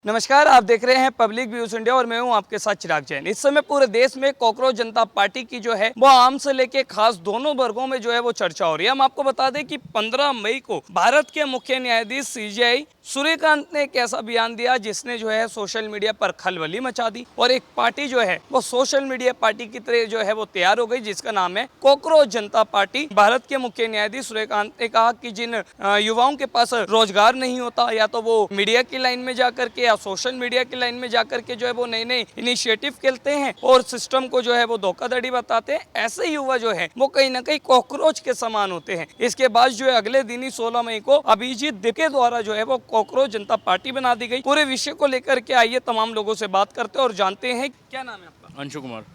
नमस्कार, आप देख रहे हैं पब्लिक व्यूज इंडिया और मैं हूं आपके साथ चिराग जैन। इस समय पूरे देश में कॉकरोच जनता पार्टी की जो है वो आम से लेके खास दोनों वर्गों में जो है वो चर्चा हो रही है। हम आपको बता दें कि 15 मई को भारत के मुख्य न्यायाधीश सीजेआई सूर्यकांत ने एक ऐसा बयान दिया जिसने जो है सोशल मीडिया पर खलबली मचा दी और एक पार्टी जो है वो सोशल मीडिया पार्टी की तरह जो है वो तैयार हो गई, जिसका नाम है कॉकरोच जनता पार्टी। भारत के मुख्य न्यायाधीश सूर्यकांत ने कहा कि जिन युवाओं के पास रोजगार नहीं होता, या तो वो मीडिया की लाइन में जाकर के या सोशल मीडिया की लाइन में जाकर के जो है वो नए नए इनिशिएटिव खेलते हैं और सिस्टम को जो है वो धोखाधड़ी बताते हैं, ऐसे युवा जो है वो कहीं ना कहीं कॉकरोच के समान होते हैं। इसके बाद जो है अगले दिन ही 16 मई को अभिजीत दिप के द्वारा जो है वो कॉकरोच जनता पार्टी बना दी गई। पूरे विषय को लेकर के आइए तमाम लोगों से बात करते हैं और जानते हैं। क्या नाम है आपका? अंशु कुमार।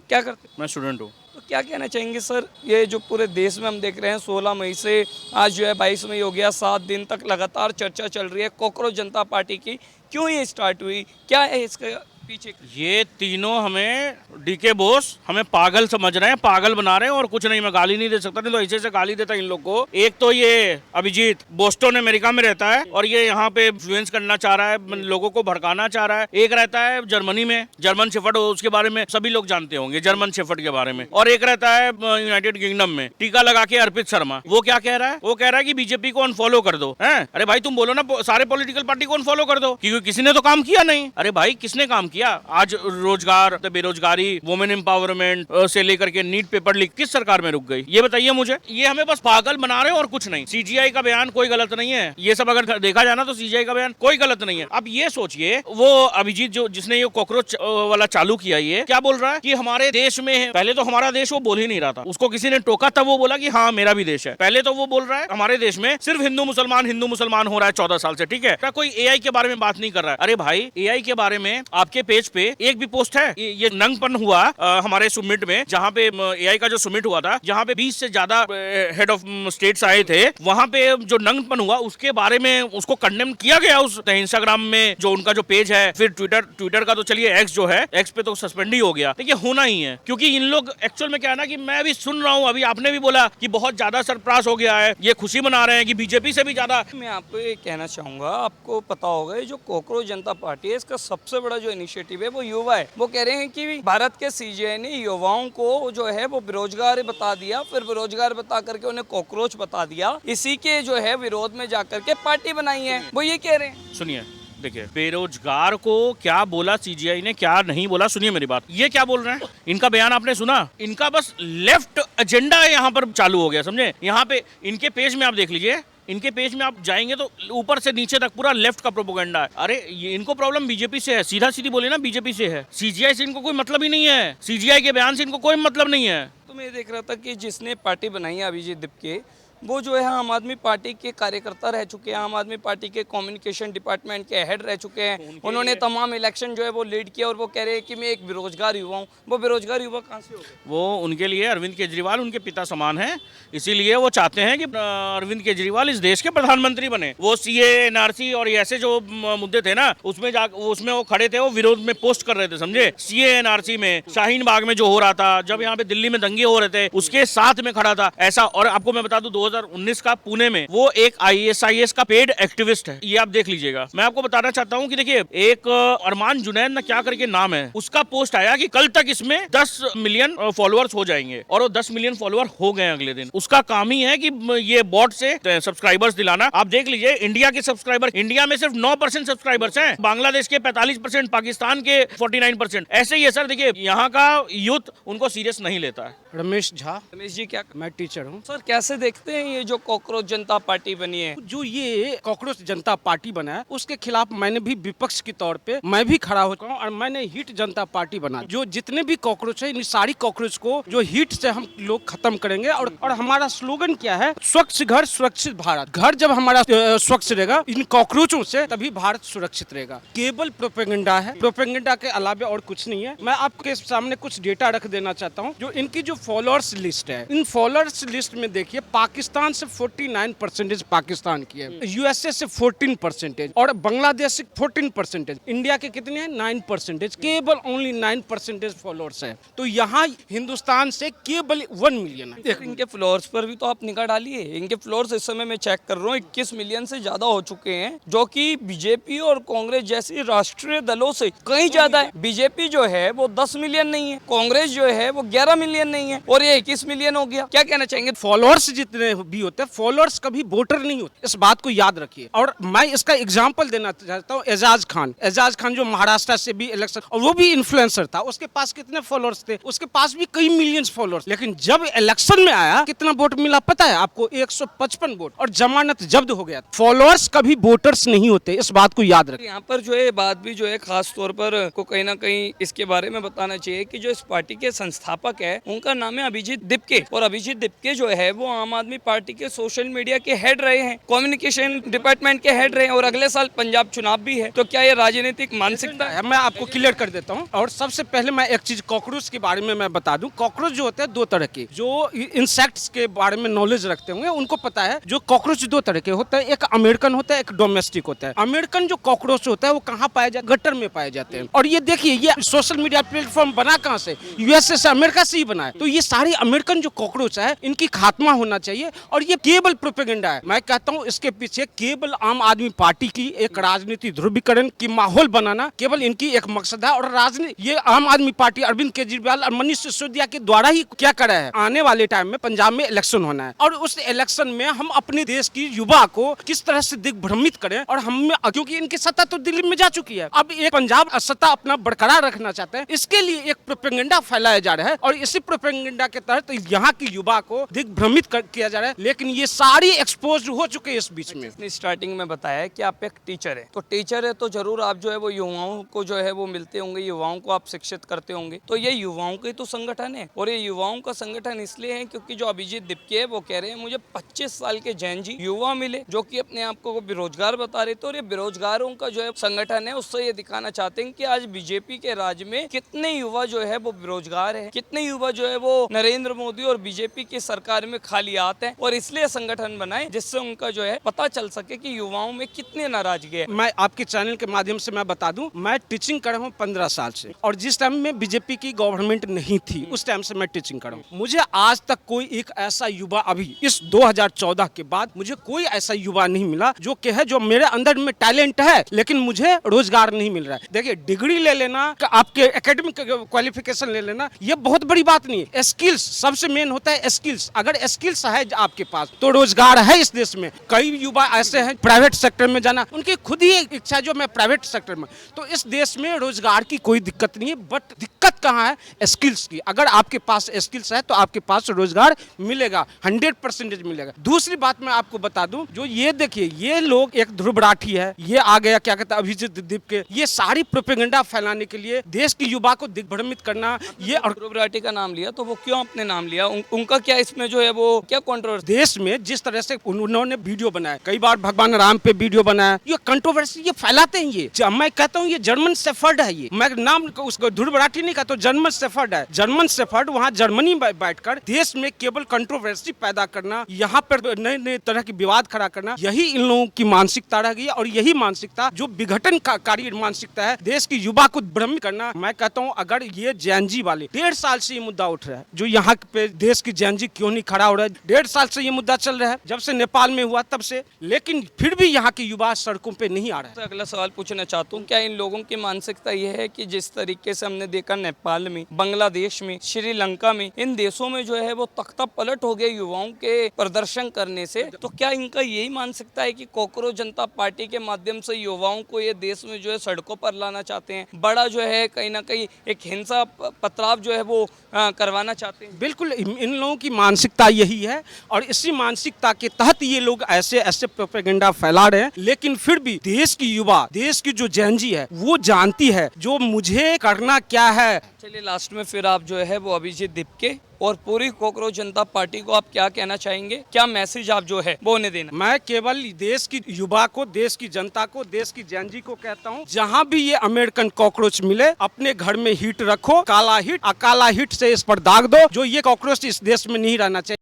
क्या करते हैं? मैं स्टूडेंट हूँ। तो क्या कहना चाहेंगे सर, ये जो पूरे देश में हम देख रहे हैं 16 मई से आज जो है 22 मई हो गया, 7 दिन तक लगातार चर्चा चल रही है कॉकरोच जनता पार्टी की। क्यों ये स्टार्ट हुई, क्या है इसके पीछे? ये तीनों हमें डीके बोस हमें पागल समझ रहे हैं, पागल बना रहे हैं और कुछ नहीं। मैं गाली नहीं दे सकता, नहीं तो ऐसे से गाली देता इन लोग को। एक तो ये अभिजीत बोस्टन अमेरिका में रहता है और ये यहाँ पे इन्फ्लुएंस करना चाह रहा है, लोगों को भड़काना चाह रहा है। एक रहता है जर्मनी में, जर्मन शेफर्ड, उसके बारे में सभी लोग जानते होंगे, जर्मन शेफर्ड के बारे में। और एक रहता है यूनाइटेड किंगडम में, टीका लगा के अर्पित शर्मा। वो क्या कह रहा है? वो कह रहा है कि बीजेपी को अनफॉलो कर दो। है अरे भाई, तुम बोलो ना सारे पॉलिटिकल पार्टी को अनफॉलो कर दो, क्योंकि किसी ने तो काम किया नहीं। अरे भाई, किसने काम किया? आज रोजगार, बेरोजगारी, वुमेन एम्पावरमेंट से लेकर के नीट पेपर लीक किस सरकार में रुक गई? ये बताइए मुझे। ये हमें बस पागल बना रहे हैं और कुछ नहीं। सीजीआई का बयान कोई गलत नहीं है, ये सब अगर देखा जाना तो सीजीआई का बयान कोई गलत नहीं है। अब ये सोचिए, वो अभिजीत जिसने ये कॉकरोच वाला चालू किया, ये क्या बोल रहा है कि हमारे देश में है। पहले तो हमारा देश वो बोल ही नहीं रहा था, उसको किसी ने टोका तब वो बोला कि हाँ मेरा भी देश है। पहले तो वो बोल रहा है हमारे देश में सिर्फ हिंदू मुसलमान हो रहा है 14 साल से, ठीक है। कोई एआई के बारे में बात नहीं कर रहा है। अरे भाई, एआई के बारे में आपके पेज पे एक भी पोस्ट है? ये नंगपन हुआ हमारे सुमिट में, जहाँ पे एआई का जो सुमिट हुआ था, जहाँ पे 20 से ज्यादा हेड ऑफ स्टेट्स आए थे, वहाँ पे जो नंगपन हुआ उसके बारे में उसको कंडेम किया गया। उस इंस्टाग्राम में जो उनका जो पेज है, फिर ट्विटर का तो चलिए एक्स जो है, एक्स पे तो सस्पेंड ही हो गया। देखिए होना ही है, क्योंकि इन लोग एक्चुअल में क्या है ना, कि मैं अभी सुन रहा हूँ, अभी आपने भी बोला कि बहुत ज्यादा सरप्रास हो गया है, ये खुशी मना रहे हैं कि बीजेपी से भी ज्यादा। मैं आपको ये कहना चाहूंगा, आपको पता होगा ये जो कॉकरोच जनता पार्टी है, इसका सबसे बड़ा जो इनिशिएटिव है वो युवा है। वो कह रहे हैं कि भारत के सीजेआई ने युवाओं को जो है वो बेरोजगार बता दिया, फिर बेरोजगार बता करके उन्हें कॉकरोच बता दिया। इसी के जो है विरोध में जाकर के पार्टी बनाई है, वो ये कह रहे हैं। सुनिए, देखिए, बेरोजगार को क्या बोला सीजीआई ने, क्या नहीं बोला, सुनिए मेरी बात। ये क्या बोल रहे हैं? इनका बयान आपने सुना? इनका बस लेफ्ट एजेंडा यहाँ पर चालू हो गया, समझे। यहाँ पे इनके पेज में आप देख लीजिए, इनके पेज में आप जाएंगे तो ऊपर से नीचे तक पूरा लेफ्ट का प्रोपेगेंडा है। अरे ये इनको प्रॉब्लम बीजेपी से है, सीधा सीधी बोले ना, बीजेपी से है। सीजीआई से इनको कोई मतलब ही नहीं है, सीजीआई के बयान से इनको कोई मतलब नहीं है। तो मैं देख रहा था कि जिसने पार्टी बनाई है अभिजीत दिप के, वो जो है आम आदमी पार्टी के कार्यकर्ता रह चुके हैं, आम आदमी पार्टी के कम्युनिकेशन डिपार्टमेंट के हेड रह चुके हैं। उन्होंने तमाम इलेक्शन जो है वो लीड किया और वो कह रहे हैं कि मैं एक बेरोजगार युवा हूँ। वो बेरोजगार युवा कहाँ से हो गए? वो उनके लिए अरविंद केजरीवाल उनके पिता समान है, इसीलिए वो चाहते हैं कि अरविंद केजरीवाल इस देश के प्रधानमंत्री बने। वो सीए, एनआरसी और ऐसे जो मुद्दे थे ना, उसमें वो खड़े थे, वो विरोध में पोस्ट कर रहे थे, समझे। सीए, एनआरसी में, शाहीन बाग में जो हो रहा था, जब यहाँ पे दिल्ली में दंगे हो रहे थे, उसके साथ में खड़ा था ऐसा। और आपको मैं बता दूं, 2019 का पुणे में वो एक IAS का पेड एक्टिविस्ट है, ये आप देख लीजिएगा। मैं आपको बताना चाहता हूँ कि देखिए, एक अरमान जुनैद ना क्या करके नाम है, उसका पोस्ट आया कि कल तक इसमें 10 मिलियन फॉलोअर्स हो जाएंगे, और वो 10 मिलियन फॉलोअर हो गए अगले दिन। उसका काम ही है कि ये बॉट से सब्सक्राइबर्स दिलाना। आप देख लीजिए, इंडिया के सब्सक्राइबर, इंडिया में सिर्फ 9% सब्सक्राइबर्स हैं, बांग्लादेश के 45%, पाकिस्तान के 49%, ऐसे ही है सर। देखिए, यहाँ का यूथ उनको सीरियस नहीं लेता है। रमेश झा। रमेश जी, क्या मैं टीचर हूँ। सर कैसे देखते हैं ये जो कॉकरोच जनता पार्टी बनी है? जो ये कॉकरोच जनता पार्टी बना है, उसके खिलाफ मैंने भी विपक्ष के तौर पे मैं भी खड़ा हो चुका हूँ और मैंने हिट जनता पार्टी बना। जो जितने भी कॉकरोच है, इन सारी कॉकरोच को जो हिट से हम लोग खत्म करेंगे। और हमारा स्लोगन क्या है? स्वच्छ घर सुरक्षित भारत। घर जब हमारा स्वच्छ रहेगा इन कॉकरोचों से, तभी भारत सुरक्षित रहेगा। केवल प्रोपेगेंडा है, प्रोपेगेंडा के अलावा और कुछ नहीं है। मैं आपके सामने कुछ डेटा रख देना चाहता हूँ। जो इनकी जो फॉलोअर्स लिस्ट है। इन फॉलोअर्स लिस्ट में देखिए पाकिस्तान से 49% पाकिस्तान की है, यूएसए से 14% और बांग्लादेश से 14%। इंडिया के कितने हैं? 9%। केवल ओनली 9% फॉलोअर्स है। तो यहाँ हिंदुस्तान से केवल 1 मिलियन है। इनके फ्लोर्स पर भी तो आप निगाह डालिए। इनके फ्लोर्स इस समय मैं चेक कर रहा हूँ 21 मिलियन से ज्यादा हो चुके हैं, जो कि बीजेपी और कांग्रेस जैसी राष्ट्रीय दलों से कहीं ज्यादा है। बीजेपी जो है वो 10 मिलियन नहीं है, कांग्रेस जो है वो 11 मिलियन नहीं है, और ये 21 मिलियन हो गया। क्या कहना चाहेंगे? फॉलोअर्स जितने भी होते हैं, फॉलोअर्स कभी वोटर नहीं होते, इस बात को याद रखिए। और मैं इसका एग्जांपल देना चाहता हूँ। एजाज खान जो महाराष्ट्र से भी इलेक्शन, और वो भी इन्फ्लुएंसर था, उसके पास कितने फॉलोअर्स थे? उसके पास भी कई मिलियंस फॉलोअर्स। लेकिन जब इलेक्शन में आया कितना वोट मिला पता है आपको? 155 वोट, और जमानत जब्त हो गया। फॉलोअर्स कभी वोटर्स नहीं होते, इस बात को याद रखिए। यहाँ पर जो है बात भी जो है खास तौर पर को कहीं ना कहीं इसके बारे में बताना चाहिए कि जो इस पार्टी के संस्थापक है उनका नाम है अभिजीत दिपके, और अभिजीत दिपके जो है वो आम आदमी पार्टी के सोशल मीडिया के हेड रहे हैं, कम्युनिकेशन डिपार्टमेंट के हेड रहे हैं, और अगले साल पंजाब चुनाव भी है। तो क्या ये राजनीतिक मानसिकता है? मैं आपको क्लियर कर देता हूँ। और सबसे पहले मैं एक चीज कॉकरोच के बारे में मैं बता दूं। कॉकरोच जो होते हैं दो तरह के, जो इंसेक्ट्स के बारे में नॉलेज रखते होंगे उनको पता है। जो कॉकरोच दो तरह के होते हैं, एक अमेरिकन होता है, एक डोमेस्टिक होता है। अमेरिकन जो कॉकरोच होता है वो कहाँ पाया जाता है? गटर में पाए जाते हैं। और ये देखिए, ये सोशल मीडिया प्लेटफॉर्म बना कहाँ से? यूएसए से, अमेरिका से ही बना है। तो ये सारी अमेरिकन जो कॉकरोच है इनकी खात्मा होना चाहिए। और ये केवल प्रोपेगेंडा है। मैं कहता हूँ इसके पीछे केवल आम आदमी पार्टी की एक राजनीति ध्रुवीकरण की माहौल बनाना केवल इनकी एक मकसद है। और राजनीति ये आम आदमी पार्टी अरविंद केजरीवाल और मनीष सिसोदिया के द्वारा ही क्या करा है। आने वाले टाइम में पंजाब में इलेक्शन होना है, और उस इलेक्शन में हम अपने देश की युवा को किस तरह से दिग्भ्रमित करें। और हम, क्योंकि इनकी सत्ता तो दिल्ली में जा चुकी है, अब एक पंजाब सत्ता अपना बरकरार रखना चाहते हैं। इसके लिए एक प्रोपेगेंडा फैलाया जा रहा है, और इसी प्रोपेगेंडा के तहत यहाँ की युवा को दिग्भ्रमित किया जा रहा है। लेकिन ये सारी एक्सपोज हो चुके हैं इस बीच में। स्टार्टिंग में बताया कि आप एक टीचर है, तो टीचर है तो जरूर आप जो है वो युवाओं को जो है वो मिलते होंगे, युवाओं को आप शिक्षित करते होंगे। तो ये युवाओं का ही तो संगठन है, और ये युवाओं का संगठन इसलिए है क्योंकि जो अभिजीत दिपके है वो कह रहे हैं मुझे 25 साल के जैन जी युवा मिले जो कि अपने आप को बेरोजगार बता रहे थे, और ये बेरोजगारों का जो है संगठन है। उससे ये दिखाना चाहते हैं कि आज बीजेपी के राज में कितने युवा जो है वो बेरोजगार है, कितने युवा जो है वो नरेंद्र मोदी और बीजेपी की सरकार में खाली आते हैं, और इसलिए संगठन बनाए जिससे उनका जो है पता चल सके कि युवाओं में कितने नाराजगी है। मैं आपके चैनल के माध्यम से मैं बता दूं, मैं टीचिंग कर रहा हूँ 15 साल से, और जिस टाइम में बीजेपी की गवर्नमेंट नहीं थी उस टाइम से मैं टीचिंग कर रहा हूँ। मुझे आज तक कोई एक ऐसा युवा, अभी इस 2014 के बाद मुझे कोई ऐसा युवा नहीं मिला जो कहे जो मेरे अंदर में टैलेंट है लेकिन मुझे रोजगार नहीं मिल रहा है। देखिए, डिग्री ले लेना, आपके एकेडमिक क्वालिफिकेशन ले लेना, ये बहुत बड़ी बात नहीं है। स्किल्स सबसे मेन होता है। स्किल्स, अगर स्किल्स है आपके पास तो रोजगार है इस देश में। कई युवा ऐसे हैं प्राइवेट सेक्टर में जाना, उनकी खुद ही इच्छा जो मैं प्राइवेट सेक्टर में, तो इस देश में रोजगार की कोई दिक्कत नहीं है। बट दिक्कत कहाँ है? स्किल्स की। अगर आपके पास स्किल्स है तो आपके पास रोजगार मिलेगा, 100% मिलेगा। दूसरी बात मैं आपको बता दूं, जो ये देखिए, ये लोग, एक ध्रुव राठी है, ये आ गया क्या कहता है अभिजीत दिपके, ये सारी प्रोपेगेंडा फैलाने के लिए देश की युवा को दिग्भ्रमित करना। ये और ध्रुव राठी का नाम लिया तो वो क्यों अपने नाम लिया? उनका क्या इसमें जो है वो क्या कंट्रोवर्सी? देश में जिस तरह से उन्होंने वीडियो बनाया, कई बार भगवान राम पे वीडियो बनाया, ये कंट्रोवर्सी ये फैलाते हैं। ये मैं कहता हूँ ये जर्मन शेफर्ड है। ये मैं नाम उसको ध्रुव राठी नहीं कहता, जर्मन शेफर्ड है। जर्मन शेफर्ड वहाँ जर्मनी में बैठकर देश में केवल कंट्रोवर्सी पैदा करना, यहाँ पर नए नए तरह की विवाद खड़ा करना, यही इन लोगों की मानसिकता रह गई है। और यही मानसिकता जो विघटनकारी मानसिकता है, देश की युवा को भ्रमित करना। मैं कहता हूँ अगर ये जैनजी वाले 1.5 साल से ये मुद्दा उठ रहा है, जो यहाँ पे देश की जैनजी क्यों नहीं खड़ा हो रहा है, 1.5 साल से ये मुद्दा चल रहा है, जब से नेपाल में हुआ तब से, लेकिन फिर भी यहाँ के युवा सड़कों पे नहीं आ रहे हैं। अगला सवाल पूछना चाहता हूँ, क्या इन लोगों की मानसिकता यह है कि जिस तरीके से हमने देखा नेपाल में, बांग्लादेश में, श्रीलंका में, इन देशों में जो है वो तख्ता पलट हो गया युवाओं के प्रदर्शन करने से, तो क्या इनका यही मानसिकता है कि कॉकरोच जनता पार्टी के माध्यम से युवाओं को ये देश में जो है सड़कों पर लाना चाहते हैं, बड़ा जो है कहीं ना कहीं एक हिंसा पथराव जो है वो करवाना चाहते हैं? बिल्कुल, इन लोगों की मानसिकता यही है, और इसी मानसिकता के तहत ये लोग ऐसे ऐसे प्रोपेगेंडा फैला रहे हैं। लेकिन फिर भी देश की युवा, देश की जो जैनजी है, वो जानती है जो मुझे करना क्या है, है। चलिए लास्ट में फिर आप जो है वो अभिजीत दीपके और पूरी कॉकरोच जनता पार्टी को आप क्या कहना चाहेंगे, क्या मैसेज आप जो है वो उन्हें देना? मैं केवल देश की युवा को, देश की जनता को, देश की जैन जी को कहता हूँ, जहाँ भी ये अमेरिकन कॉकरोच मिले अपने घर में हीट रखो, काला हीट से इस पर दाग दो, जो ये कॉकरोच इस देश में नहीं रहना चाहिए।